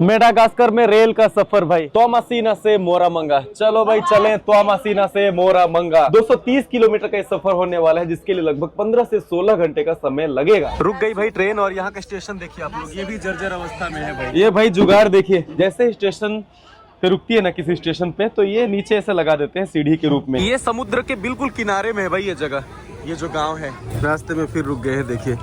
Madagascar में rail का सफर भाई, तोमासीना से मोरामंगा। चलो भाई चलें तोमासीना से मोरामंगा। 230 किलोमीटर का सफर होने वाला है, जिसके लिए लगभग 15 से 16 घंटे का समय लगेगा। रुक गई भाई ट्रेन, और यहाँ का स्टेशन देखिए आप लोग, ये भी जर्जर अवस्था में है भाई। ये भाई जुगाड़ देखिए, जैसे स्टेशन पे रुकती है ना किसी स्टेशन पे, तो ये नीचे ऐसे लगा देते हैं सीढ़ी के रूप में। ये समुद्र के बिल्कुल किनारे में है भाई ये जगह, ये जो गाँव है। रास्ते में फिर रुक गए हैं, देखिए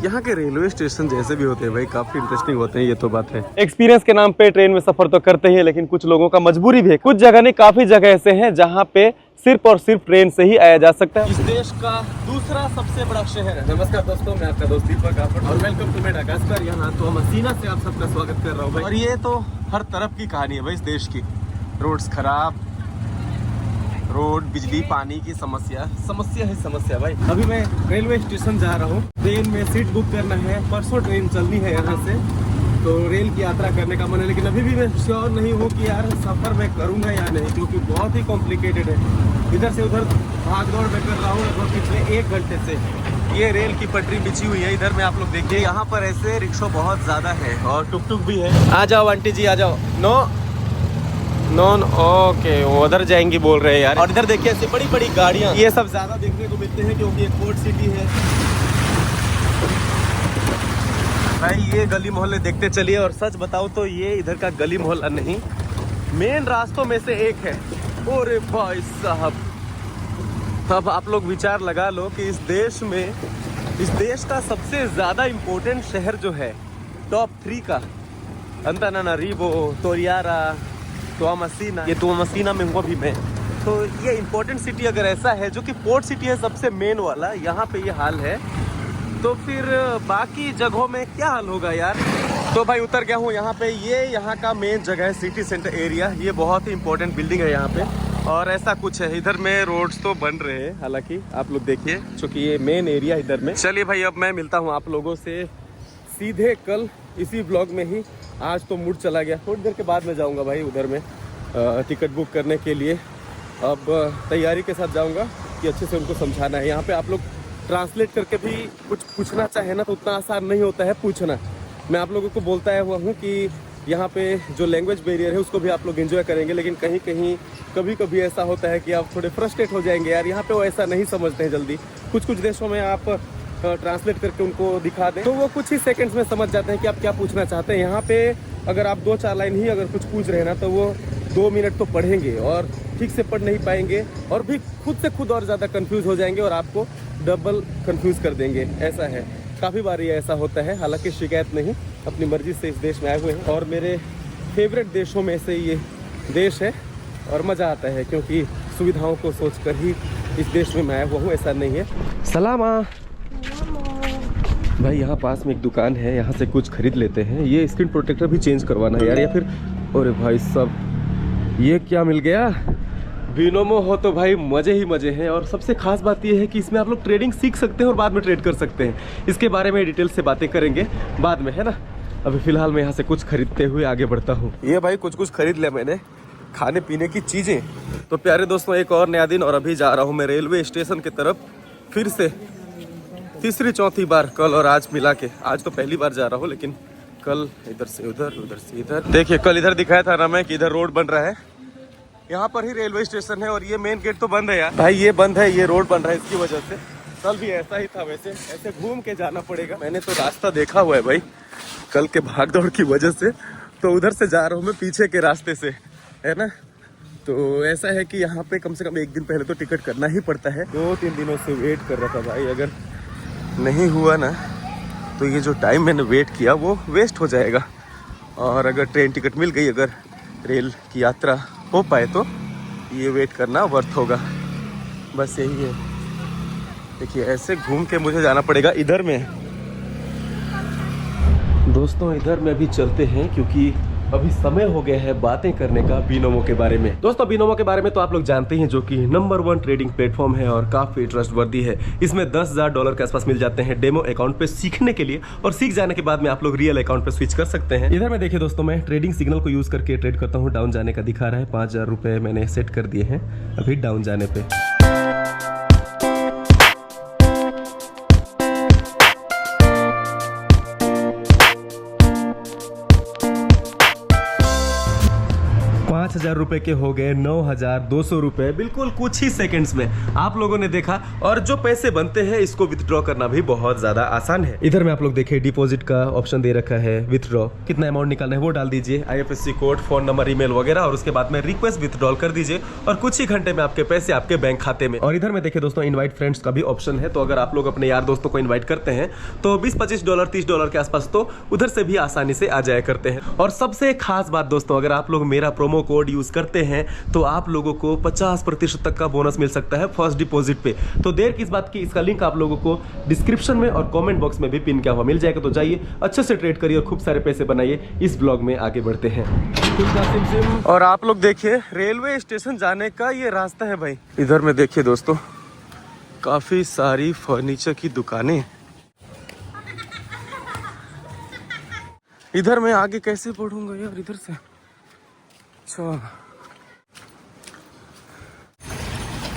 यहाँ के रेलवे स्टेशन जैसे भी होते हैं भाई, काफी इंटरेस्टिंग होते हैं, ये तो बात है। एक्सपीरियंस के नाम पे ट्रेन में सफर तो करते ही है, लेकिन कुछ लोगों का मजबूरी भी है। कुछ जगह नहीं, काफी जगह ऐसे हैं जहाँ पे सिर्फ और सिर्फ ट्रेन से ही आया जा सकता है। इस देश का दूसरा सबसे बड़ा शहर है। नमस्कार दोस्तों, मैं आपका दोस्त दीपक आफट और वेलकम टू मेडागास्कर। यहाँ तोमासीना से आप सबका स्वागत कर रहा हूँ भाई। और ये तो हर तरफ की कहानी है भाई इस देश की। रोड्स खराब, रोड, बिजली, पानी की समस्या है समस्या भाई। अभी मैं रेलवे स्टेशन जा रहा हूँ, ट्रेन में सीट बुक करना है। परसों ट्रेन चलनी है यहाँ से, तो रेल की यात्रा करने का मन है, लेकिन अभी भी मैं श्योर नहीं हूँ कि यार सफर मैं करूँगा या नहीं, क्योंकि बहुत ही कॉम्प्लिकेटेड है। इधर से उधर भाग दौड़ में कर रहा हूँ लगभग पिछले 1 घंटे से। ये रेल की पटरी बिछी हुई है इधर में, आप लोग देखिए। यहाँ पर ऐसे रिक्शा बहुत ज्यादा है और टुक टुक भी है। आ जाओ आंटी जी, आ जाओ। नो नॉन ओके, वो उधर जाएंगी बोल रहे हैं यार। और इधर देखिए ऐसे बड़ी बड़ी गाड़ियाँ, ये सब ज्यादा देखने को मिलते हैं क्योंकि एक पोर्ट सिटी है भाई। ये गली मोहल्ले देखते चलिए, और सच बताओ तो ये इधर का गली मोहल्ला नहीं, मेन रास्तों में से एक है। अरे भाई साहब, तब आप लोग विचार लगा लो कि इस देश का सबसे ज्यादा इम्पोर्टेंट शहर जो है टॉप 3 का, अंतानानारिवो, तोरियारा, तोमासीना, ये तोमासीना में हुआ भी मैं। तो ये इम्पोर्टेंट सिटी अगर ऐसा है जो कि पोर्ट सिटी है सबसे मेन वाला, यहाँ पे ये हाल है, तो फिर बाकी जगहों में क्या हाल होगा यार। तो भाई उतर गया हूँ यहाँ पे। ये यहाँ का मेन जगह है, सिटी सेंटर एरिया। ये बहुत ही इम्पोर्टेंट बिल्डिंग है यहाँ पे, और ऐसा कुछ है। इधर में रोड्स तो बन रहे हैं हालांकि, आप लोग देखिए, चूँकि ये मेन एरिया इधर में। चलिए भाई, अब मैं मिलता हूँ आप लोगों से सीधे कल इसी ब्लॉग में ही। आज तो मूड चला गया, थोड़ी देर के बाद में जाऊंगा भाई उधर में टिकट बुक करने के लिए। अब तैयारी के साथ जाऊंगा कि अच्छे से उनको समझाना है। यहाँ पे आप लोग ट्रांसलेट करके भी कुछ पूछना चाहे ना, तो उतना आसान नहीं होता है पूछना। मैं आप लोगों को बोलता हुआ हूँ कि यहाँ पे जो लैंग्वेज बैरियर है उसको भी आप लोग एंजॉय करेंगे, लेकिन कहीं कहीं कभी कभी ऐसा होता है कि आप थोड़े फ्रस्ट्रेट हो जाएंगे यार। यहाँ पे वो ऐसा नहीं समझते हैं जल्दी। कुछ देशों में आप ट्रांसलेट करके उनको दिखा दें तो वो कुछ ही सेकंड्स में समझ जाते हैं कि आप क्या पूछना चाहते हैं। यहाँ पे अगर आप 2-4 लाइन ही अगर कुछ पूछ रहे हैं ना, तो वो 2 मिनट तो पढ़ेंगे और ठीक से पढ़ नहीं पाएंगे, और भी खुद से खुद और ज़्यादा कंफ्यूज हो जाएंगे और आपको डबल कंफ्यूज कर देंगे। ऐसा है, काफ़ी बार ये ऐसा होता है। हालांकि शिकायत नहीं, अपनी मर्जी से इस देश में आए हुए हैं, और मेरे फेवरेट देशों में से ये देश है, और मज़ा आता है क्योंकि सुविधाओं को सोच कर ही इस देश में मैं आया हुआ हूँ, ऐसा नहीं है। सलामा भाई, यहाँ पास में एक दुकान है, यहाँ से कुछ खरीद लेते हैं। ये स्क्रीन प्रोटेक्टर भी चेंज करवाना है यार, या फिर अरे भाई सब ये क्या मिल गया। बिनोमो हो तो भाई मज़े ही मज़े हैं। और सबसे खास बात ये है कि इसमें आप लोग ट्रेडिंग सीख सकते हैं और बाद में ट्रेड कर सकते हैं। इसके बारे में डिटेल से बातें करेंगे बाद में, है ना। अभी फ़िलहाल मैं यहाँ से कुछ खरीदते हुए आगे बढ़ता हूँ। ये भाई कुछ खरीद लिया मैंने, खाने पीने की चीज़ें। तो प्यारे दोस्तों, एक और नया दिन, और अभी जा रहा हूँ मैं रेलवे स्टेशन की तरफ, फिर से तीसरी चौथी बार, कल और आज मिला के। आज तो पहली बार जा रहा हूँ, लेकिन कल इधर से उधर, उधर से इधर। देखिए कल इधर दिखाया था ना मैं कि इधर रोड बन रहा है, यहाँ पर ही रेलवे स्टेशन है, और ये मेन गेट तो बंद है यार भाई, ये बंद है, ये रोड बन रहा है इसकी वजह से। कल भी ऐसा ही था, वैसे ऐसे घूम के जाना पड़ेगा। मैंने तो रास्ता देखा हुआ है भाई, कल के भाग दौड़ की वजह से, तो उधर से जा रहा हूँ मैं पीछे के रास्ते से, है ना। तो ऐसा है कि यहाँ पे कम से कम 1 दिन पहले तो टिकट करना ही पड़ता है। 2-3 दिनों से वेट कर रहा था भाई, अगर नहीं हुआ ना तो ये जो टाइम मैंने वेट किया वो वेस्ट हो जाएगा। और अगर ट्रेन टिकट मिल गई, अगर रेल की यात्रा हो पाए, तो ये वेट करना वर्थ होगा। बस यही है। देखिए ऐसे घूम के मुझे जाना पड़ेगा इधर में। दोस्तों इधर में भी चलते हैं, क्योंकि अभी समय हो गया है बातें करने का बिनोमो के बारे में। दोस्तों बिनोमो के बारे में तो आप लोग जानते हैं, जो कि नंबर 1 ट्रेडिंग प्लेटफॉर्म है और काफी ट्रस्टवर्दी है। इसमें $10,000 के आसपास मिल जाते हैं डेमो अकाउंट पे सीखने के लिए, और सीख जाने के बाद में आप लोग रियल अकाउंट पे स्विच कर सकते हैं। इधर में देखिए दोस्तों, मैं ट्रेडिंग सिग्नल को यूज करके ट्रेड करता हूँ। डाउन जाने का दिखा रहा है, 5,000 रुपये मैंने सेट कर दिए हैं अभी डाउन जाने पे। 5,000 रुपए के हो गए 9,200 रुपए, बिल्कुल कुछ ही सेकंड्स में आप लोगों ने देखा। और जो पैसे बनते हैं इसको विथड्रॉ करना भी बहुत ज्यादा आसान है। इधर में आप लोग देखे डिपॉजिट का ऑप्शन दे रखा है, विथड्रॉ कितना अमाउंट निकालना है वो डाल दीजिए, IFSC code, phone number, email वगैरह, और उसके बाद में रिक्वेस्ट विथड्रॉल कर दीजिए और कुछ ही घंटे में आपके पैसे आपके बैंक खाते में। और इधर में देखिए दोस्तों इनवाइट फ्रेंड्स का भी ऑप्शन है, तो अगर आप लोग अपने यार दोस्तों को इनवाइट करते हैं तो $20-25 $30 के आसपास तो उधर से भी आसानी से आ जाया करते हैं। और सबसे खास बात दोस्तों, अगर आप लोग मेरा प्रोमो कोड यूज करते हैं तो आप लोगों को 50% तक का बोनस मिल सकता है फर्स्ट डिपॉजिट पे। तो देर किस बात की, इसका लिंक आप लोगों को डिस्क्रिप्शन में और कमेंट बॉक्स में भी पिन किया हुआ मिल जाएगा। तो जाइए अच्छे से ट्रेड करिए और खूब सारे पैसे बनाइए। इस ब्लॉग में आगे बढ़ते हैं। और आप लोग देखिए रेलवे स्टेशन जाने का ये रास्ता है भाई। इधर में देखिए दोस्तों काफी सारी फर्नीचर की दुकानें। इधर मैं आगे कैसे पढ़ूंगा यार इधर से। अच्छा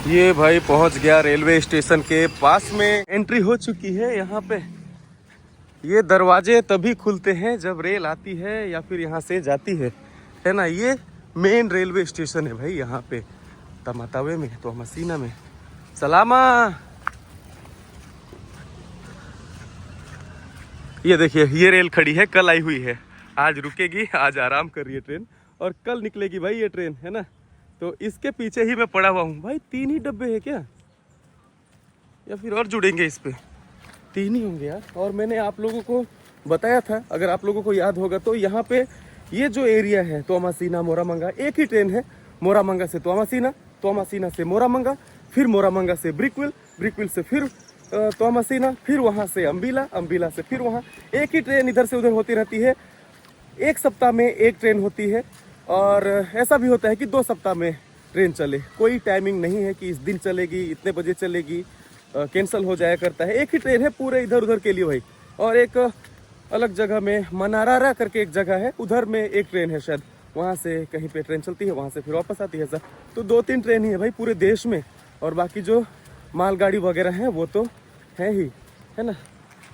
ये भाई पहुंच गया रेलवे स्टेशन के पास में, एंट्री हो चुकी है। यहाँ पे ये दरवाजे तभी खुलते हैं जब रेल आती है या फिर यहाँ से जाती है ना। ये मेन रेलवे स्टेशन है भाई यहाँ पे तमातावे में, तो मसीना में। सलामा, ये देखिए ये रेल खड़ी है, कल आई हुई है, आज रुकेगी, आज आराम कर रही है ट्रेन और कल निकलेगी भाई ये ट्रेन, है ना। तो इसके पीछे ही मैं पड़ा हुआ हूँ भाई। 3 ही डब्बे है क्या, या फिर और जुड़ेंगे इस पे? 3 ही होंगे यार। और मैंने आप लोगों को बताया था, अगर आप लोगों को याद होगा तो यहाँ पे ये जो एरिया है तोमासीना मोरामंगा, एक ही ट्रेन है, मोरामंगा से तोमासीना, तोमासीना से मोरामंगा, फिर मोरामंगा से ब्रिकविल, ब्रिकविल से फिर तोमासीना, फिर वहाँ से अम्बिला, अम्बिला से फिर वहाँ। एक ही ट्रेन इधर से उधर होती रहती है। एक सप्ताह में एक ट्रेन होती है और ऐसा भी होता है कि 2 सप्ताह में ट्रेन चले। कोई टाइमिंग नहीं है कि इस दिन चलेगी, इतने बजे चलेगी, कैंसिल हो जाया करता है। एक ही ट्रेन है पूरे इधर उधर के लिए भाई। और एक अलग जगह में मनारारा करके एक जगह है, उधर में एक ट्रेन है शायद, वहाँ से कहीं पे ट्रेन चलती है, वहाँ से फिर वापस आती है सर। तो 2-3 ट्रेन ही है भाई पूरे देश में, और बाकी जो मालगाड़ी वगैरह है वो तो है ही, है ना।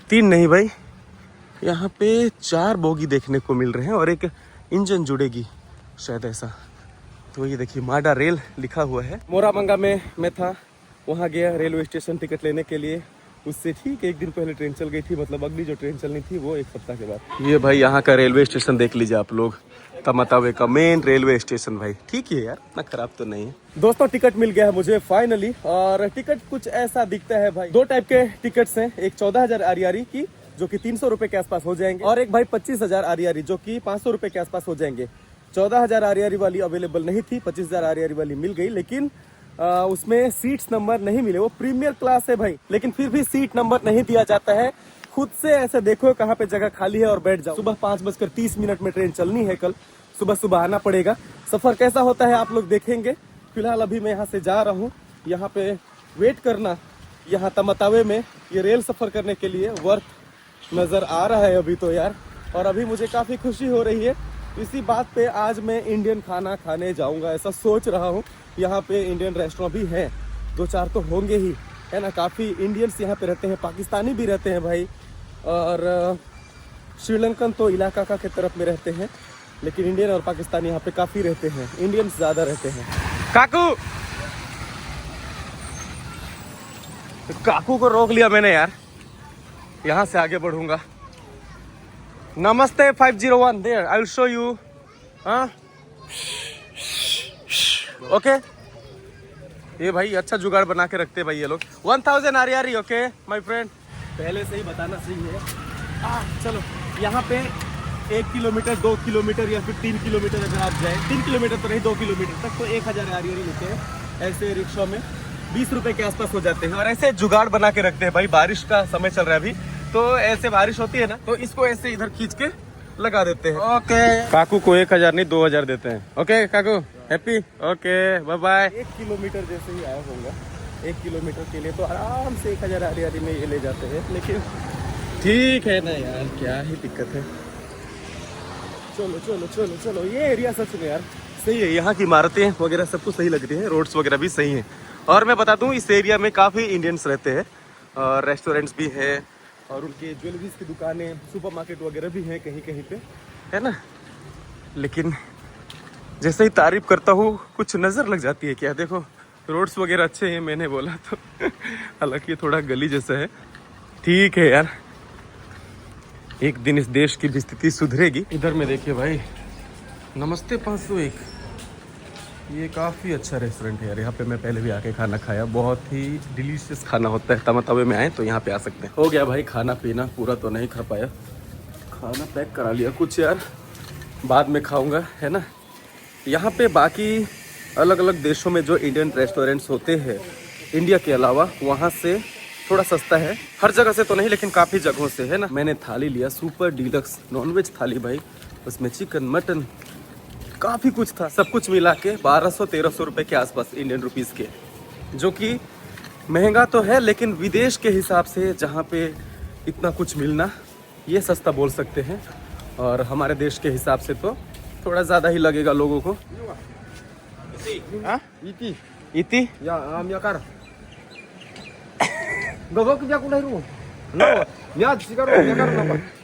3 नहीं भाई, यहाँ पे 4 बोगी देखने को मिल रहे हैं और एक इंजन जुड़ेगी शायद ऐसा। तो ये देखिए माडा रेल लिखा हुआ है। मोरामंगा में मैं था, वहाँ गया रेलवे स्टेशन टिकट लेने के लिए। उससे ठीक 1 दिन पहले ट्रेन चल गई थी, मतलब अगली जो ट्रेन चलनी थी वो 1 सप्ताह के बाद। ये भाई यहाँ का रेलवे स्टेशन देख लीजिए आप लोग, तमातावे का मेन रेलवे स्टेशन भाई। ठीक है यार, इतना खराब तो नहीं है। दोस्तों टिकट मिल गया है मुझे फाइनली, और टिकट कुछ ऐसा दिखता है भाई। 2 टाइप के टिकट्स हैं, एक 14,000 आरियारी की जो कि 300 रुपए के आसपास हो जाएंगे, और एक भाई 25,000 आरियारी जो कि 500 रुपए के आसपास हो जाएंगे। 14,000 आरियारी वाली अवेलेबल नहीं थी, 25,000 आरियारी वाली मिल गई, लेकिन उसमें सीट्स नंबर नहीं मिले। वो प्रीमियर क्लास है भाई, लेकिन फिर भी सीट नंबर नहीं दिया जाता है। खुद से ऐसे देखो कहाँ पे जगह खाली है और बैठ जाओ। सुबह 5:30 में ट्रेन चलनी है, कल सुबह सुबह आना पड़ेगा। सफर कैसा होता है आप लोग देखेंगे। फिलहाल अभी मैं यहाँ से जा रहा हूँ, यहाँ पे वेट करना, यहाँ तमातावे में ये रेल सफर करने के लिए वर्थ नजर आ रहा है अभी तो यार। और अभी मुझे काफी खुशी हो रही है इसी बात पे, आज मैं इंडियन खाना खाने जाऊंगा ऐसा सोच रहा हूँ। यहाँ पे इंडियन रेस्टोरेंट भी हैं, 2-4 तो होंगे ही, है ना। काफ़ी इंडियंस यहाँ पे रहते हैं, पाकिस्तानी भी रहते हैं भाई, और श्रीलंकन तो इलाका का के तरफ में रहते हैं, लेकिन इंडियन और पाकिस्तानी यहाँ पे काफ़ी रहते हैं, इंडियंस ज़्यादा रहते हैं। काकू को रोक लिया मैंने यार, यहाँ से आगे बढ़ूंगा। नमस्ते 501 there, I will show you. हाँ ओके। ये भाई अच्छा जुगाड़ बना के रखते हैं भाई ये लोग। 1000 आरियारी, ओके माय फ्रेंड। पहले से ही बताना सही है। चलो यहाँ पे 1 किलोमीटर, 2 किलोमीटर या फिर 3 किलोमीटर अगर आप जाए, 3 किलोमीटर तो नहीं 2 किलोमीटर तक तो 1000 आरियारी लेते हैं। ऐसे रिक्शा में 20 रुपए के आसपास हो जाते हैं। और ऐसे जुगाड़ बना के रखते हैं भाई। बारिश का समय चल रहा है अभी, तो ऐसे बारिश होती है ना, तो इसको ऐसे इधर खींच के लगा देते हैं। ओके काकू को 1000 नहीं 2000 देते हैं। ओके काकू happy, okay bye bye. 1 kilometre जैसे ही आया होगा, 1 किलोमीटर के लिए तो आराम से 1000 आरियारी में ये ले जाते हैं, लेकिन ठीक है ना यार, क्या ही दिक्कत है। चलो चलो चलो चलो, ये एरिया सच में यार सही है। यहाँ की इमारतें वगैरह सब कुछ सही लग रही है, रोड्स वगैरह भी सही है। और मैं बता दूँ इस एरिया में काफ़ी इंडियंस रहते हैं, और रेस्टोरेंट्स भी है, और उनके ज्वेलरीज की दुकानें, सुपरमार्केट वगैरह भी हैं कहीं कहीं पे, है ना। लेकिन जैसे ही तारीफ करता हूँ कुछ नज़र लग जाती है क्या। देखो रोड्स वगैरह अच्छे हैं मैंने बोला तो हालांकि थोड़ा गली जैसा है। ठीक है यार, एक दिन इस देश की भी स्थिति सुधरेगी। इधर में देखिए भाई, नमस्ते 501, ये काफ़ी अच्छा रेस्टोरेंट है यार। यहाँ पे मैं पहले भी आके खाना खाया, बहुत ही डिलीशियस खाना होता है। तमा तवे में आए तो यहाँ पे आ सकते हैं। हो गया भाई खाना पीना, पूरा तो नहीं खा पाया, खाना पैक करा लिया कुछ यार, बाद में खाऊंगा है ना। यहाँ पे बाकी अलग अलग देशों में जो इंडियन रेस्टोरेंट्स होते हैं इंडिया के अलावा, वहाँ से थोड़ा सस्ता है। हर जगह से तो नहीं लेकिन काफ़ी जगहों से है ना। मैंने थाली लिया सुपर डीलक्स नॉनवेज थाली भाई, उसमें चिकन मटन काफ़ी कुछ था। सब कुछ मिला के 1200-1300 रुपये के आसपास इंडियन रुपीज़ के, जो कि महंगा तो है लेकिन विदेश के हिसाब से जहाँ पे इतना कुछ मिलना ये सस्ता बोल सकते हैं, और हमारे देश के हिसाब से तो थोड़ा ज़्यादा ही लगेगा लोगों को। इति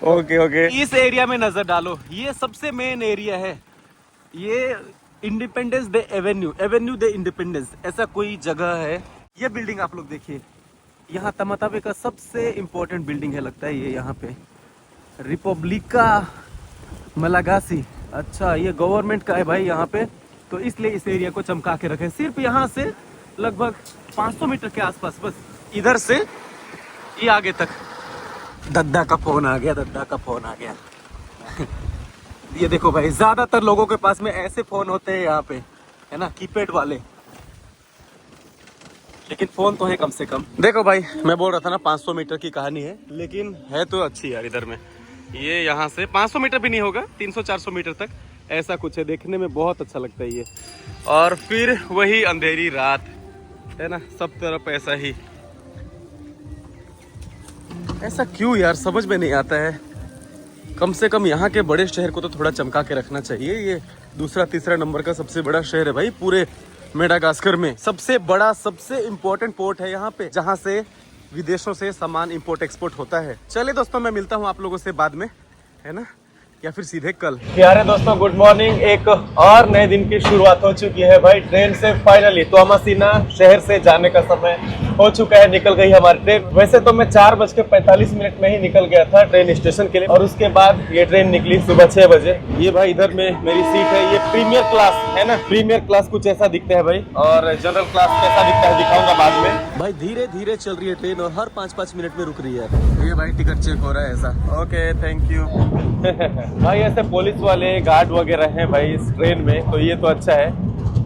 ओके ओके, इस एरिया में नजर डालो, ये सबसे मेन एरिया है। ये independence day Avenue day independence, ऐसा कोई जगह है। ये बिल्डिंग आप लोग देखिए, यहाँ तमातावे का सबसे इम्पोर्टेंट बिल्डिंग है लगता है ये। यहाँ पे रिपब्लिका मलागासी, अच्छा ये गवर्नमेंट का है भाई यहाँ पे, तो इसलिए इस एरिया को चमका के रखे। सिर्फ यहाँ से लगभग 500 मीटर के आसपास, बस इधर से ये आगे तक। दद्दा का फोन आ गया, दद्दा का फोन आ गया ये देखो भाई, ज्यादातर लोगों के पास में ऐसे फोन होते हैं यहाँ पे है ना, कीपैड वाले, लेकिन फोन तो है कम से कम। देखो भाई मैं बोल रहा था ना 500 मीटर की कहानी है, लेकिन है तो अच्छी यार। इधर में ये यहाँ से 500 मीटर भी नहीं होगा, 300-400 मीटर तक ऐसा कुछ है। देखने में बहुत अच्छा लगता है ये। और फिर वही अंधेरी रात है ना, सब तरफ ऐसा ही। ऐसा क्यों यार, समझ में नहीं आता है। कम से कम यहाँ के बड़े शहर को तो थोड़ा चमका के रखना चाहिए। ये दूसरा तीसरा नंबर का सबसे बड़ा शहर है भाई पूरे मेडागास्कर में। सबसे बड़ा सबसे इम्पोर्टेंट पोर्ट है यहाँ पे, जहाँ से विदेशों से सामान इंपोर्ट एक्सपोर्ट होता है। चलिए दोस्तों, मैं मिलता हूँ आप लोगों से बाद में है ना, या फिर सीधे कल। प्यारे दोस्तों गुड मॉर्निंग, एक और नए दिन की शुरुआत हो चुकी है भाई। ट्रेन से फाइनली तोमासीना शहर से जाने का समय हो चुका है, निकल गई हमारी ट्रेन। वैसे तो मैं 4:45 में ही निकल गया था ट्रेन स्टेशन के लिए, और उसके बाद ये ट्रेन निकली सुबह 6 बजे। ये भाई इधर में मेरी सीट है, ये प्रीमियर क्लास है ना। प्रीमियर क्लास कुछ ऐसा दिखता है भाई, और जनरल क्लास कैसा दिखता है दिखाऊंगा बाद में। भाई धीरे धीरे चल रही है ट्रेन और हर 5-5 मिनट में रुक रही है। ये भाई टिकट चेक हो रहा है ऐसा। ओके थैंक यू भाई। ऐसे पुलिस वाले गार्ड वगैरह हैं भाई इस ट्रेन में, तो ये तो अच्छा है।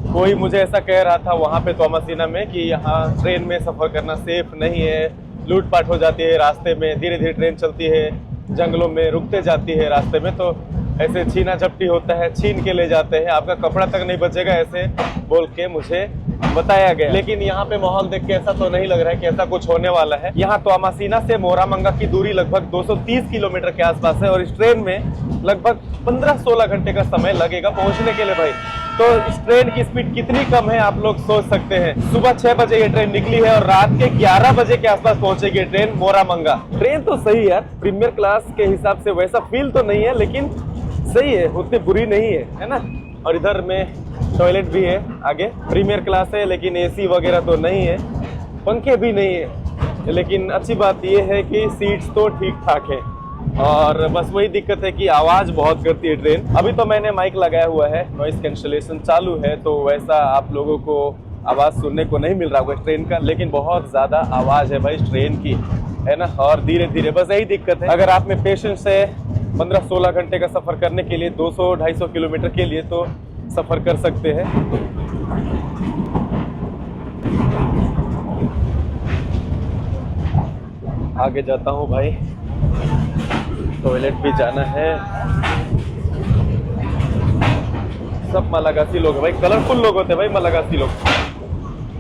कोई मुझे ऐसा कह रहा था वहाँ पे तोमासीना में कि यहाँ ट्रेन में सफ़र करना सेफ नहीं है, लूटपाट हो जाती है रास्ते में, धीरे धीरे ट्रेन चलती है, जंगलों में रुकते जाती है रास्ते में, तो ऐसे छीना झपटी होता है, छीन के ले जाते हैं, आपका कपड़ा तक नहीं बचेगा, ऐसे बोल के मुझे बताया गया। लेकिन यहाँ पे माहौल देख के ऐसा तो नहीं लग रहा है कि ऐसा कुछ होने वाला है। यहाँ तोमासीना से मोरामंगा की दूरी लगभग 230 किलोमीटर के आसपास है, और इस ट्रेन में लगभग 15-16 घंटे का समय लगेगा पहुंचने के लिए भाई। तो इस ट्रेन की स्पीड कितनी कम है आप लोग सोच सकते हैं। सुबह 6 बजे ये ट्रेन निकली है और रात के 11 बजे के आसपास पहुंचेगी ट्रेन मोरामंगा। ट्रेन तो सही है प्रीमियर क्लास के हिसाब से, वैसा फील तो नहीं है लेकिन सही है, उतनी बुरी नहीं है ना। और इधर में टॉयलेट भी है आगे। प्रीमियर क्लास है लेकिन एसी वगैरह तो नहीं है, पंखे भी नहीं है, लेकिन अच्छी बात यह है कि सीट्स तो ठीक ठाक है। और बस वही दिक्कत है कि आवाज़ बहुत करती है ट्रेन। अभी तो मैंने माइक लगाया हुआ है, नॉइस कैंसलेशन चालू है, तो वैसा आप लोगों को आवाज़ सुनने को नहीं मिल रहा होगा ट्रेन का, लेकिन बहुत ज़्यादा आवाज़ है भाई ट्रेन की है ना। और धीरे धीरे, बस यही दिक्कत है। अगर आप में पेशेंस है 15-16 घंटे का सफ़र करने के लिए, 200-250 किलोमीटर के लिए, तो सफ़र कर सकते हैं। आगे जाता हूँ भाई, टॉयलेट भी जाना है। सब मलागासी लोग है भाई, कलरफुल लोग होते हैं भाई मलागासी लोग।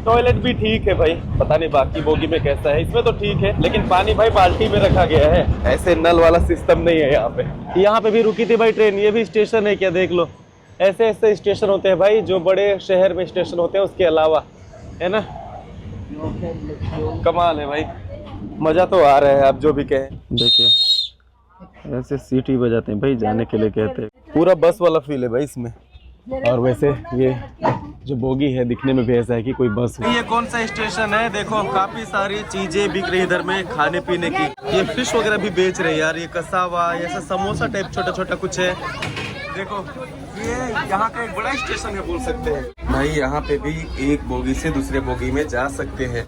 टॉयलेट भी ठीक है भाई, पता नहीं बाकी बोगी में कैसा है, इसमें तो ठीक है, लेकिन पानी भाई बाल्टी में रखा गया है, ऐसे नल वाला सिस्टम नहीं है यहाँ पे। यहाँ पे भी रुकी थी भाई ट्रेन, ये भी स्टेशन है क्या, देख लो। ऐसे ऐसे स्टेशन होते हैं भाई जो बड़े शहर में स्टेशन होते हैं, उसके अलावा है ना। कमाल है भाई, मजा तो आ रहा है, आप जो भी कहें। देखिए ऐसे सीटी बजाते हैं भाई, जाने के लिए कहते हैं। पूरा बस वाला फील है भाई इसमें, और वैसे ये जो बोगी है दिखने में भी ऐसा है कि कोई बस हो। ये कौन सा स्टेशन है? देखो काफी सारी चीजें बिक रही इधर में खाने पीने की। ये फिश वगैरह भी बेच रहे हैं यार। ये कसावा, ऐसा समोसा टाइप छोटा छोटा कुछ है। देखो ये यहाँ का एक बड़ा स्टेशन है बोल सकते हैं भाई। यहाँ पे भी एक बोगी से दूसरे बोगी में जा सकते हैं।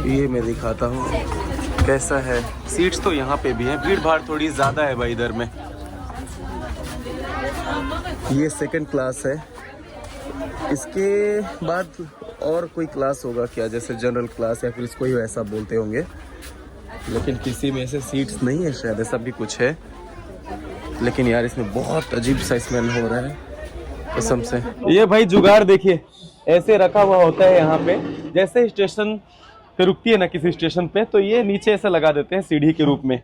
ये मैं दिखाता हूँ कैसा है। सीट्स तो यहाँ पे भी है। भीड़ भाड़ थोड़ी ज्यादा है भाई इधर में। ये सेकंड क्लास है। इसके बाद और कोई क्लास होगा क्या, जैसे जनरल क्लास या फिर इसको ही ऐसा बोलते होंगे, लेकिन किसी में ऐसे सीट्स नहीं है शायद, ऐसा भी कुछ है। लेकिन यार इसमें बहुत अजीब सा स्मेल हो रहा है कसम से। ये भाई जुगाड़ देखिए, ऐसे रखा हुआ होता है यहाँ पे। जैसे स्टेशन पे रुकती है ना किसी स्टेशन पे, तो ये नीचे ऐसा लगा देते हैं सीढ़ी के रूप में।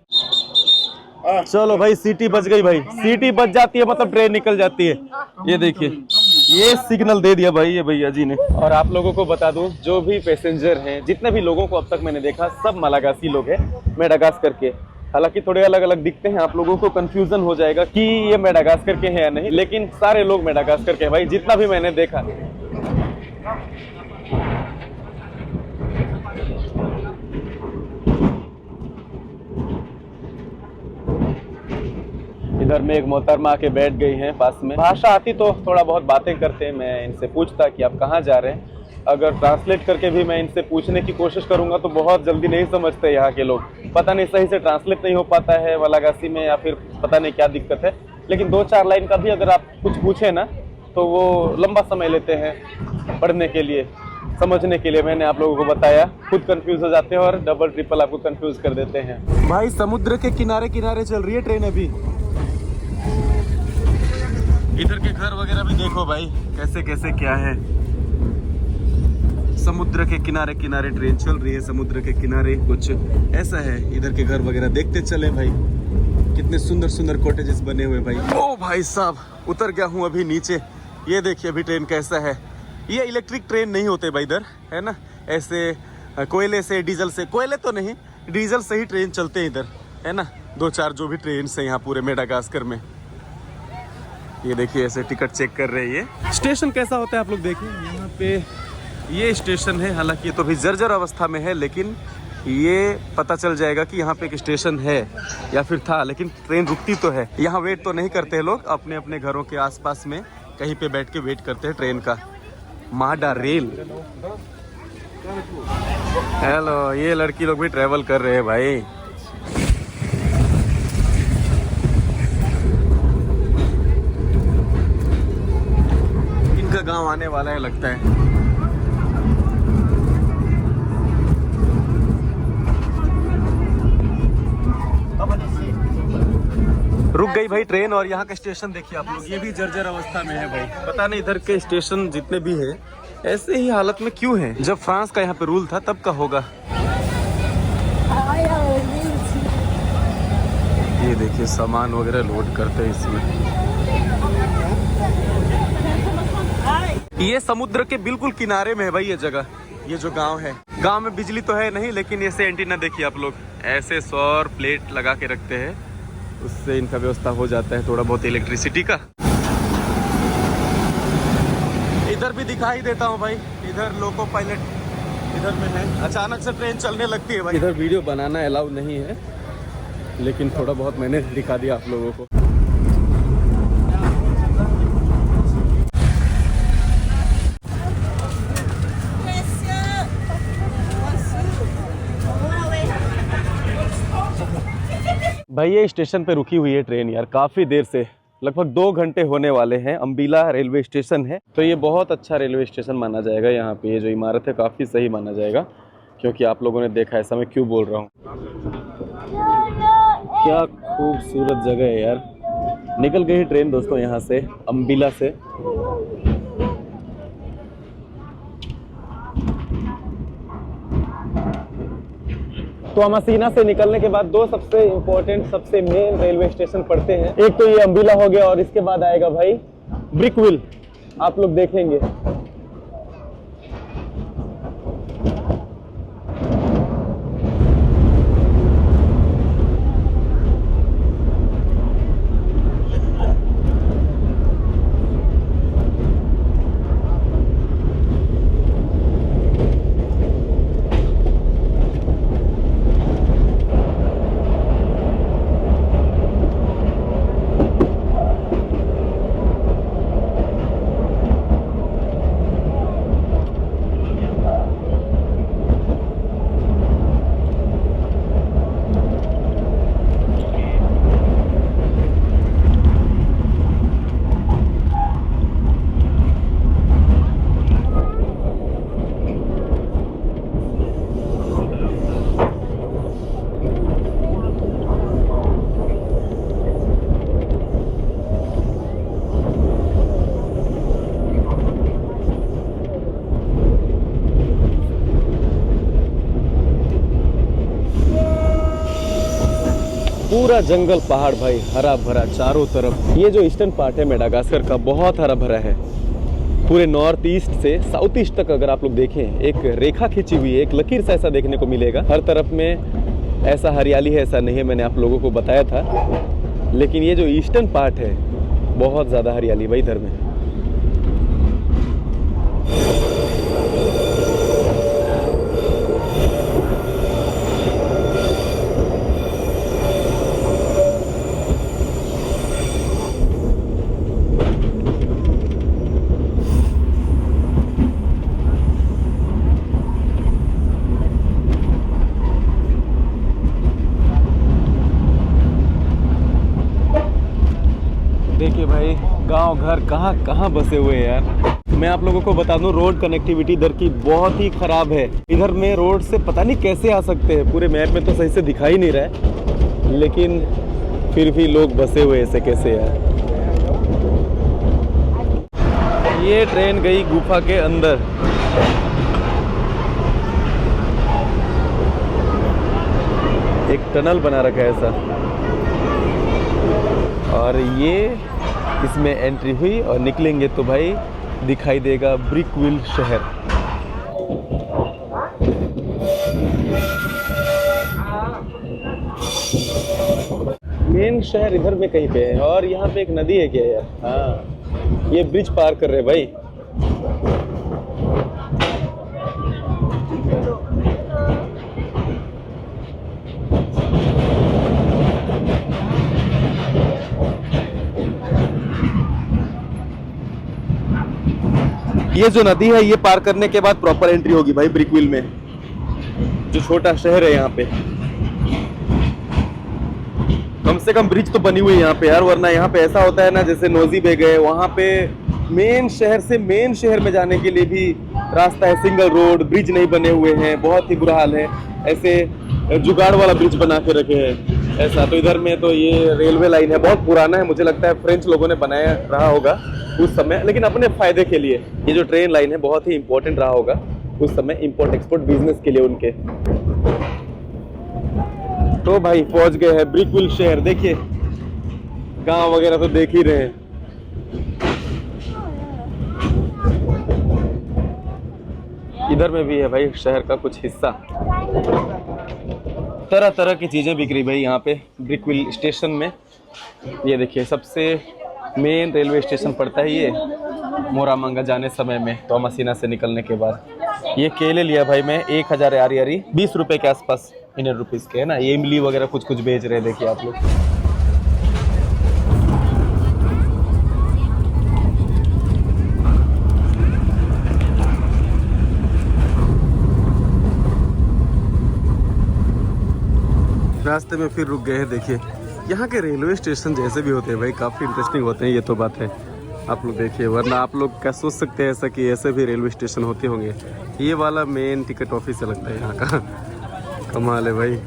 चलो भाई सीटी बज गई भाई। सीटी बज जाती है मतलब ट्रेन निकल जाती है। ये देखिए ये सिग्नल दे दिया भाई ये भैया जी ने। और आप लोगों को बता दूं, जो भी पैसेंजर हैं, जितने भी लोगों को अब तक मैंने देखा, सब मलागासी लोग हैं, मेडागास्कर के। हालांकि थोड़े अलग अलग दिखते हैं, आप लोगों को कंफ्यूजन हो जाएगा कि ये मेडागास्कर के हैं या नहीं, लेकिन सारे लोग मेडागास्कर के हैं भाई, जितना भी मैंने देखा। इधर में एक मोहतरमा आके बैठ गई हैं पास में। भाषा आती तो थोड़ा बहुत बातें करते हैं। मैं इनसे पूछता कि आप कहाँ जा रहे हैं। अगर ट्रांसलेट करके भी मैं इनसे पूछने की कोशिश करूंगा तो बहुत जल्दी नहीं समझते यहाँ के लोग। पता नहीं सही से ट्रांसलेट नहीं हो पाता है मलागासी में, या फिर पता नहीं क्या दिक्कत है। लेकिन 2-4 लाइन का भी अगर आप कुछ पूछे ना तो वो लंबा समय लेते हैं पढ़ने के लिए, समझने के लिए। मैंने आप लोगों को बताया, खुद कंफ्यूज हो जाते हैं और डबल ट्रिपल आपको कंफ्यूज कर देते हैं। भाई समुद्र के किनारे किनारे चल रही है ट्रेन अभी। इधर के घर वगैरह भी देखो भाई कैसे कैसे क्या है। समुद्र के किनारे किनारे ट्रेन चल रही है। समुद्र के किनारे कुछ ऐसा है। इधर के घर वगैरह देखते चले भाई, कितने सुंदर सुंदर कॉटेजेस बने हुए भाई। ओ भाई साहब उतर गया हूँ अभी नीचे। ये देखिए अभी ट्रेन कैसा है। ये इलेक्ट्रिक ट्रेन नहीं होते भाई इधर, है ना, ऐसे कोयले से डीजल से, कोयले तो नहीं डीजल से ही ट्रेन चलते हैं इधर, है ना। 2-4 जो भी ट्रेन है यहाँ पूरे मेडागास्कर में। ये देखिए ऐसे टिकट चेक कर रहे हैं। ये स्टेशन कैसा होता है आप लोग देखिए। यहाँ पे ये स्टेशन है, हालांकि ये तो भी जर्जर अवस्था में है, लेकिन ये पता चल जाएगा कि यहाँ पे एक स्टेशन है या फिर था। लेकिन ट्रेन रुकती तो है। यहाँ वेट तो नहीं करते लोग, अपने अपने घरों के आसपास में कहीं पे बैठ के वेट करते हैं ट्रेन का। माडा रेल। हेलो, ये लड़की लोग भी ट्रेवल कर रहे हैं भाई। इनका गांव आने वाला है लगता है। रुक गई भाई ट्रेन। और यहाँ का स्टेशन देखिए आप लोग, ये भी जर्जर अवस्था में है भाई। पता नहीं इधर के स्टेशन जितने भी है ऐसे ही हालत में क्यों है। जब फ्रांस का यहाँ पे रूल था तब का होगा। ये देखिए सामान वगैरह लोड करते हैं इसमें। ये समुद्र के बिल्कुल किनारे में है भाई ये जगह। ये जो गांव है, गांव में बिजली तो है नहीं, लेकिन ऐसे एंटीना देखिए आप लोग, ऐसे सौर प्लेट लगा के रखते हैं, उससे इनका व्यवस्था हो जाता है थोड़ा बहुत इलेक्ट्रिसिटी का। इधर भी दिखाई देता हूँ भाई, इधर लोको पायलट इधर में है। अचानक से ट्रेन चलने लगती है भाई। इधर वीडियो बनाना अलाउ नहीं है, लेकिन थोड़ा बहुत मैंने दिखा दिया आप लोगों को। भाई ये स्टेशन पे रुकी हुई है ट्रेन यार काफ़ी देर से, लगभग 2 घंटे होने वाले हैं। अम्बिला रेलवे स्टेशन है, तो ये बहुत अच्छा रेलवे स्टेशन माना जाएगा। यहाँ पे ये जो इमारत है काफ़ी सही माना जाएगा, क्योंकि आप लोगों ने देखा, ऐसा मैं क्यों बोल रहा हूँ। क्या खूबसूरत जगह है यार। निकल गई ट्रेन दोस्तों यहाँ से, अम्बिला से। तो अमासीना से निकलने के बाद 2 सबसे इम्पोर्टेंट, सबसे मेन रेलवे स्टेशन पड़ते हैं। एक तो ये अम्बिला हो गया, और इसके बाद आएगा भाई ब्रिकविल। आप लोग देखेंगे पूरा जंगल पहाड़ भाई, हरा भरा चारों तरफ। ये जो ईस्टर्न पार्ट है मेडागास्कर का बहुत हरा भरा है। पूरे नॉर्थ ईस्ट से साउथ ईस्ट तक अगर आप लोग देखें, एक रेखा खींची हुई है, एक लकीर सा ऐसा देखने को मिलेगा। हर तरफ में ऐसा हरियाली है ऐसा नहीं है, मैंने आप लोगों को बताया था। लेकिन ये जो ईस्टर्न पार्ट है बहुत ज़्यादा हरियाली भाई इधर में। देखिए भाई गांव घर कहाँ कहाँ बसे हुए हैं यार। मैं आप लोगों को बता दूं, रोड कनेक्टिविटी इधर की बहुत ही खराब है। इधर में रोड से पता नहीं कैसे आ सकते हैं, पूरे मैप में तो सही से दिखाई नहीं रहा है, लेकिन फिर भी लोग बसे हुए ऐसे कैसे यार। ये ट्रेन गई गुफा के अंदर। एक टनल बना रखा है ऐसा, और ये इसमें एंट्री हुई और निकलेंगे तो भाई दिखाई देगा ब्रिकविल शहर। मेन शहर इधर में कहीं पे है, और यहाँ पे एक नदी है क्या यार। हाँ, ये ब्रिज पार कर रहे भाई। ये जो नदी है ये पार करने के बाद प्रॉपर एंट्री होगी भाई ब्रिकविल में, जो छोटा शहर है यहाँ पे। कम से कम ब्रिज तो बनी हुई है यहाँ पे यार, वरना यहाँ पे ऐसा होता है ना जैसे नोजी बे गए, वहाँ पे मेन शहर से मेन शहर में जाने के लिए भी रास्ता है सिंगल रोड, ब्रिज नहीं बने हुए हैं, बहुत ही बुरा हाल है। ऐसे जुगाड़ वाला ब्रिज बना के रखे हैं ऐसा। तो इधर में तो ये रेलवे लाइन है, बहुत पुराना है, मुझे लगता है फ्रेंच लोगों ने बनाया रहा होगा उस समय, लेकिन अपने फायदे के लिए। ये जो ट्रेन लाइन है बहुत ही इंपॉर्टेंट रहा होगा उस समय इंपोर्ट एक्सपोर्ट बिजनेस के लिए उनके। तो भाई पहुंच गए हैं ब्रिकविल शहर। देखिए गांव वगैरह तो देख ही रहे हैं। इधर में भी है भाई शहर का कुछ हिस्सा, तरह तरह की चीजें बिक रही भाई यहाँ पे ब्रिकविल स्टेशन में। ये देखिए सबसे मेन रेलवे स्टेशन पड़ता है ये मोरामंगा जाने समय में, तो मसीना से निकलने के बाद। ये केले लिया भाई मैं 1000 यारी 20 रुपए के आसपास, इंडियन रुपीस के है ना। ये इमली वगैरह कुछ कुछ बेच रहे हैं, देखिए आप लोग। रास्ते में फिर रुक गए हैं। देखिए यहाँ के रेलवे स्टेशन जैसे भी होते हैं भाई काफ़ी इंटरेस्टिंग होते हैं, ये तो बात है। आप लोग देखिए, वरना आप लोग क्या सोच सकते हैं ऐसा कि ऐसे भी रेलवे स्टेशन होते होंगे। ये वाला मेन टिकट ऑफिस है लगता है यहाँ का। कमाल है भाई।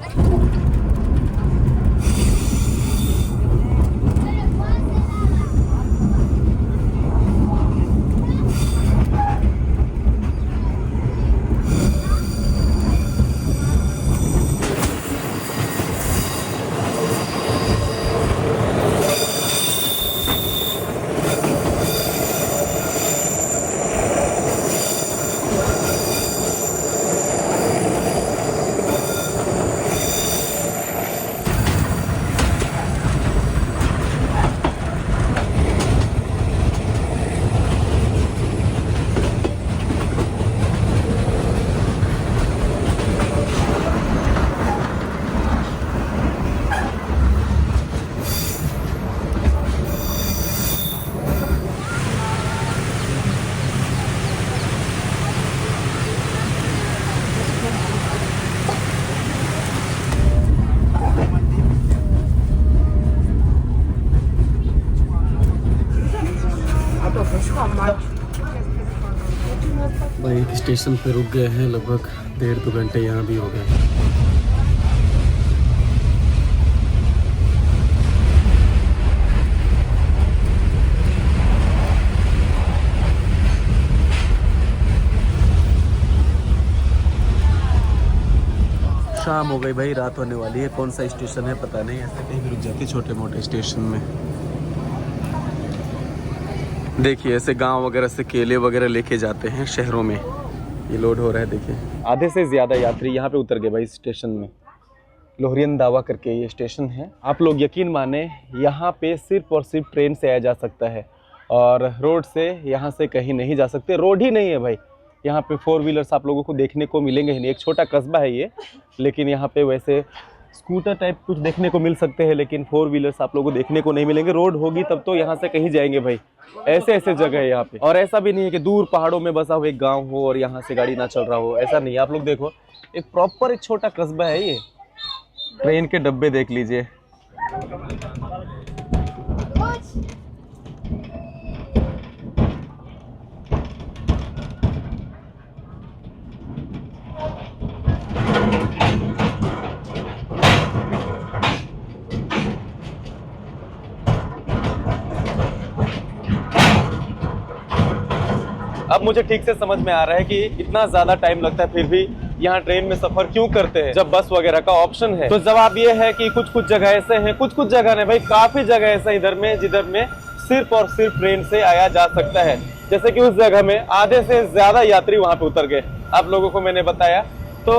भाई एक स्टेशन पे रुक गए हैं, लगभग 1.5-2 घंटे यहाँ भी हो गए। शाम हो गई भाई, रात होने वाली है। कौन सा स्टेशन है पता नहीं, ऐसे कहीं भी रुक जाती छोटे मोटे स्टेशन में। देखिए ऐसे गांव वगैरह से केले वगैरह लेके जाते हैं शहरों में। ये लोड हो रहा है देखिए। आधे से ज़्यादा यात्री यहाँ पे उतर गए भाई स्टेशन में। लोहरियन दावा करके ये स्टेशन है। आप लोग यकीन माने यहाँ पे सिर्फ और सिर्फ ट्रेन से आया जा सकता है और रोड से यहाँ से कहीं नहीं जा सकते। रोड ही नहीं है भाई यहाँ पे। 4 व्हीलर्स आप लोगों को देखने को मिलेंगे ही नहीं। एक छोटा कस्बा है ये, लेकिन यहाँ पे वैसे स्कूटर टाइप कुछ देखने को मिल सकते हैं, लेकिन 4 व्हीलर्स आप लोगों को देखने को नहीं मिलेंगे। रोड होगी तब तो यहाँ से कहीं जाएंगे भाई। ऐसे ऐसे जगह है यहाँ पे। और ऐसा भी नहीं है कि दूर पहाड़ों में बसा हुआ एक गाँव हो और यहाँ से गाड़ी ना चल रहा हो, ऐसा नहीं है। आप लोग देखो एक प्रॉपर एक छोटा कस्बा है ये। ट्रेन के डब्बे देख लीजिए। अब मुझे ठीक से समझ में आ रहा है कि इतना ज्यादा टाइम लगता है फिर भी यहाँ ट्रेन में सफर क्यों करते हैं जब बस वगैरह का ऑप्शन है। तो जवाब ये है कि कुछ कुछ जगह ऐसे हैं, कुछ कुछ जगह नहीं भाई, काफी जगह ऐसा इधर में जिधर में सिर्फ और सिर्फ ट्रेन से आया जा सकता है। जैसे कि उस जगह में आधे से ज्यादा यात्री वहां पे उतर गए, आप लोगों को मैंने बताया। तो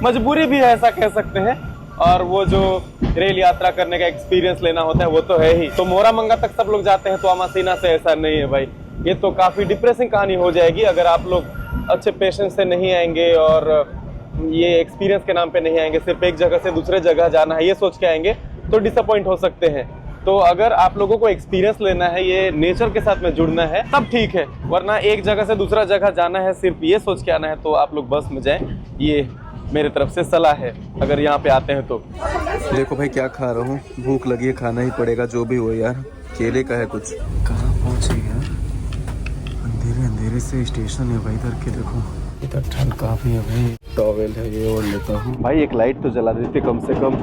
मजबूरी भी है ऐसा कह सकते हैं, और वो जो रेल यात्रा करने का एक्सपीरियंस लेना होता है वो तो है ही। तो मोरामंगा तक सब लोग जाते हैं, तो अमासीना से ऐसा नहीं है भाई। ये तो काफी डिप्रेसिंग कहानी हो जाएगी अगर आप लोग अच्छे पेशेंस से नहीं आएंगे और ये एक्सपीरियंस के नाम पे नहीं आएंगे, सिर्फ एक जगह से दूसरे जगह जाना है ये सोच के आएंगे तो डिसअपॉइंट हो सकते हैं। तो अगर आप लोगों को एक्सपीरियंस लेना है, ये नेचर के साथ में जुड़ना है, तब ठीक है। वरना एक जगह से दूसरा जगह जाना है सिर्फ ये सोच के आना है, तो आप लोग बस में जाएं। ये मेरे तरफ से सलाह है अगर यहाँ पे आते हैं तो। देखो भाई क्या खा रहा हूँ, भूख लगी है, खाना ही पड़ेगा जो भी हो यार। केले का है कुछ। कहाँ पहुँचे यार, अंधेरे अंधेरे से स्टेशन है भाई। इधर के देखो, इधर ठंड काफी है भाई। टॉवेल है ये ओढ़ लेता हूँ भाई। एक लाइट तो जला देते कम से कम।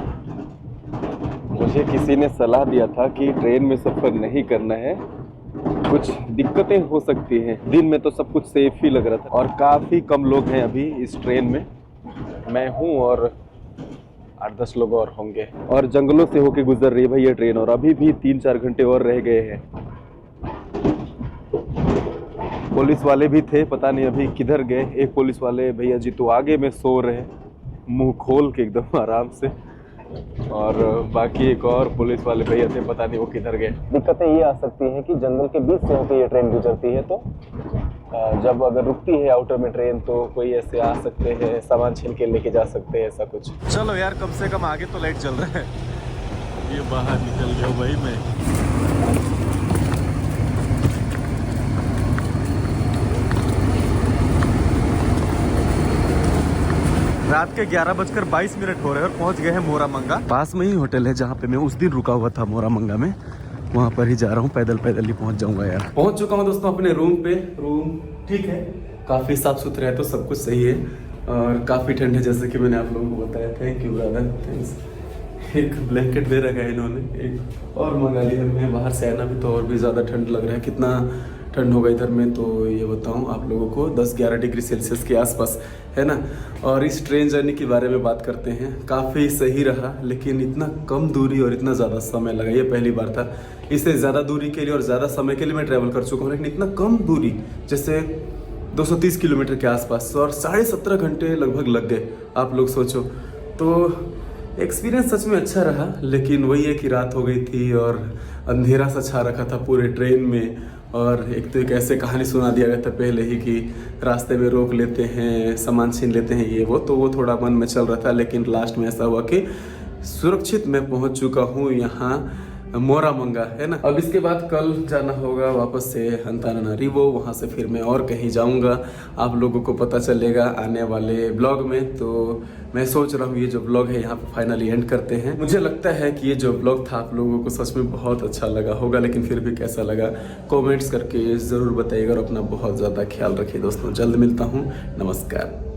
मुझे किसी ने सलाह दिया था कि ट्रेन में सफर नहीं करना है, कुछ दिक्कतें हो सकती हैं। दिन में तो सब कुछ सेफ ही लग रहा था और काफी कम लोग हैं अभी इस ट्रेन में। मैं हूँ और 8-10 लोग और होंगे, और जंगलों से होके गुजर रही है भाई ये ट्रेन, और अभी भी 3-4 घंटे और रह गए हैं। पुलिस वाले भी थे, पता नहीं अभी किधर गए। एक पुलिस वाले भैया जी तो आगे में सो रहे, मुंह खोल के एकदम आराम से, और बाकी एक और पुलिस वाले भैया थे, पता नहीं वो किधर गए। दिक्कतें ये आ सकती हैं कि जंगल के बीच से होकर ये ट्रेन गुजरती है, तो जब अगर रुकती है आउटर में ट्रेन तो कोई ऐसे आ सकते हैं, सामान छीन के लेके जा सकते हैं, ऐसा कुछ। चलो यार कम से कम आगे तो लाइट जल रहा है। ये बाहर निकल गया भाई मैं। रात के 11:22 हो रहे हैं और पहुंच गए हैं मोरामंगा। पास में ही होटल है जहाँ पे मैं उस दिन रुका हुआ था मोरामंगा में, वहाँ पर ही जा रहा हूँ। पैदल पैदल ही पहुँच जाऊँगा यार। पहुँच चुका हूँ दोस्तों अपने रूम पे। रूम ठीक है, काफ़ी साफ सुथरा है, तो सब कुछ सही है। और काफ़ी ठंड है जैसे कि मैंने आप लोगों को बताया। Thank you brother, thanks. एक ब्लैंकेट दे रखा है इन्होंने, एक और मंगा लिया। मैं बाहर से आना भी तो और भी ज़्यादा ठंड लग रहा है। कितना ठंड होगा इधर में तो ये बताऊं आप लोगों को, 10-11 डिग्री सेल्सियस के आसपास है ना। और इस ट्रेन जर्नी के बारे में बात करते हैं। काफ़ी सही रहा, लेकिन इतना कम दूरी और इतना ज़्यादा समय लगा, ये पहली बार था। इससे ज़्यादा दूरी के लिए और ज़्यादा समय के लिए मैं ट्रैवल कर चुका हूँ, लेकिन इतना कम दूरी जैसे 230 किलोमीटर के आसपास, और 17.5 घंटे लगभग लग गए। आप लोग सोचो, तो एक्सपीरियंस सच में अच्छा रहा। लेकिन वही है कि रात हो गई थी और अंधेरा सा छा रखा था पूरे ट्रेन में। और एक तो एक ऐसे कहानी सुना दिया गया था पहले ही कि रास्ते में रोक लेते हैं, सामान छीन लेते हैं, ये वो, तो वो थोड़ा मन में चल रहा था। लेकिन लास्ट में ऐसा हुआ कि सुरक्षित मैं पहुंच चुका हूं यहाँ मोरामंगा, है ना। अब इसके बाद कल जाना होगा वापस से अंतानारीवो, वहाँ से फिर मैं और कहीं जाऊँगा। आप लोगों को पता चलेगा आने वाले ब्लॉग में। तो मैं सोच रहा हूँ ये जो ब्लॉग है यहाँ पे फाइनली एंड करते हैं। मुझे लगता है कि ये जो ब्लॉग था आप लोगों को सच में बहुत अच्छा लगा होगा, लेकिन फिर भी कैसा लगा कमेंट्स करके ज़रूर बताइएगा। और अपना बहुत ज़्यादा ख्याल रखिए दोस्तों। जल्द मिलता हूँ, नमस्कार।